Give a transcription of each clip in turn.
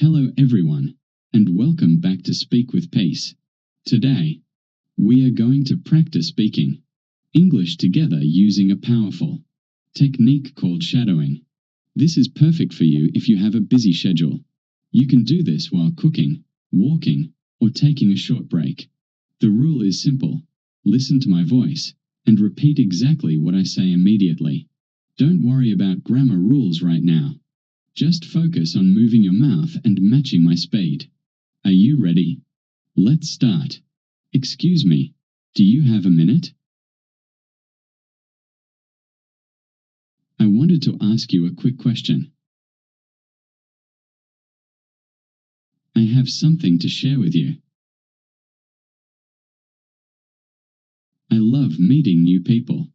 Hello everyone, and welcome back to Speak with Peace. Today, we are going to practice speaking English together using a powerful technique called shadowing. This is perfect for you if you have a busy schedule. You can do this while cooking, walking, or taking a short break. The rule is simple. Listen to my voice and repeat exactly what I say immediately. Don't worry about grammar rules right now. Just focus on moving your mouth and matching my speed. Are you ready? Let's start. Excuse me, do you have a minute? I wanted to ask you a quick question. I have something to share with you. I love meeting new people.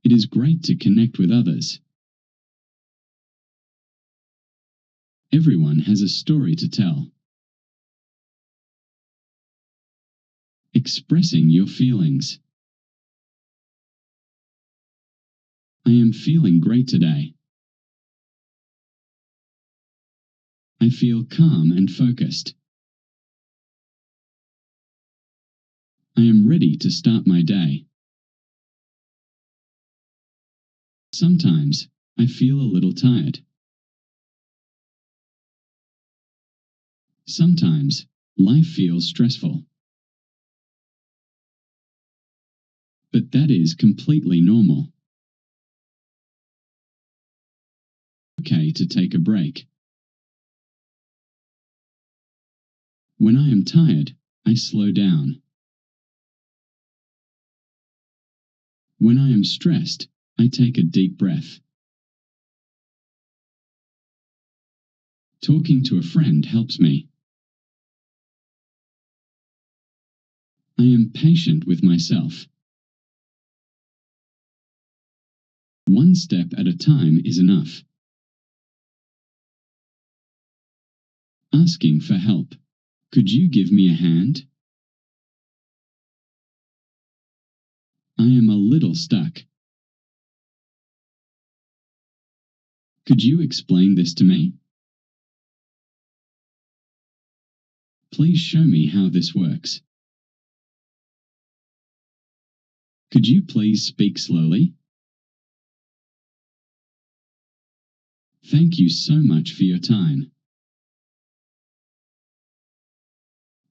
It is great to connect with others. Everyone has a story to tell. Expressing your feelings. I am feeling great today. I feel calm and focused. I am ready to start my day. Sometimes, I feel a little tired. Sometimes, life feels stressful. But that is completely normal. Okay to take a break. When I am tired, I slow down. When I am stressed, I take a deep breath. Talking to a friend helps me. I am patient with myself. One step at a time is enough. Asking for help. Could you give me a hand? I am a little stuck. Could you explain this to me? Please show me how this works. Could you please speak slowly? Thank you so much for your time.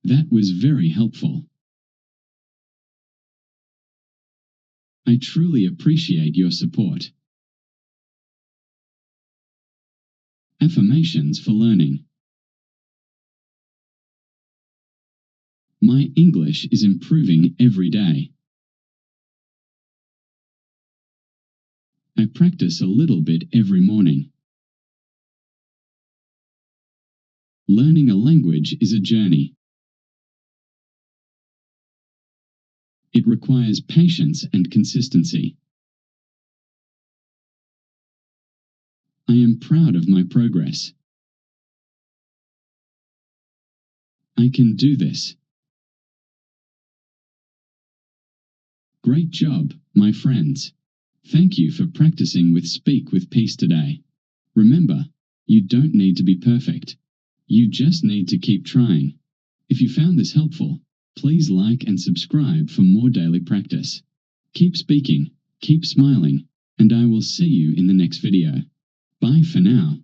That was very helpful. I truly appreciate your support. Affirmations for learning. My English is improving every day. I practice a little bit every morning. Learning a language is a journey. It requires patience and consistency. I am proud of my progress. I can do this. Great job, my friends. Thank you for practicing with Speak with Peace today. Remember, you don't need to be perfect. You just need to keep trying. If you found this helpful, please like and subscribe for more daily practice. Keep speaking, keep smiling, and I will see you in the next video. Bye for now.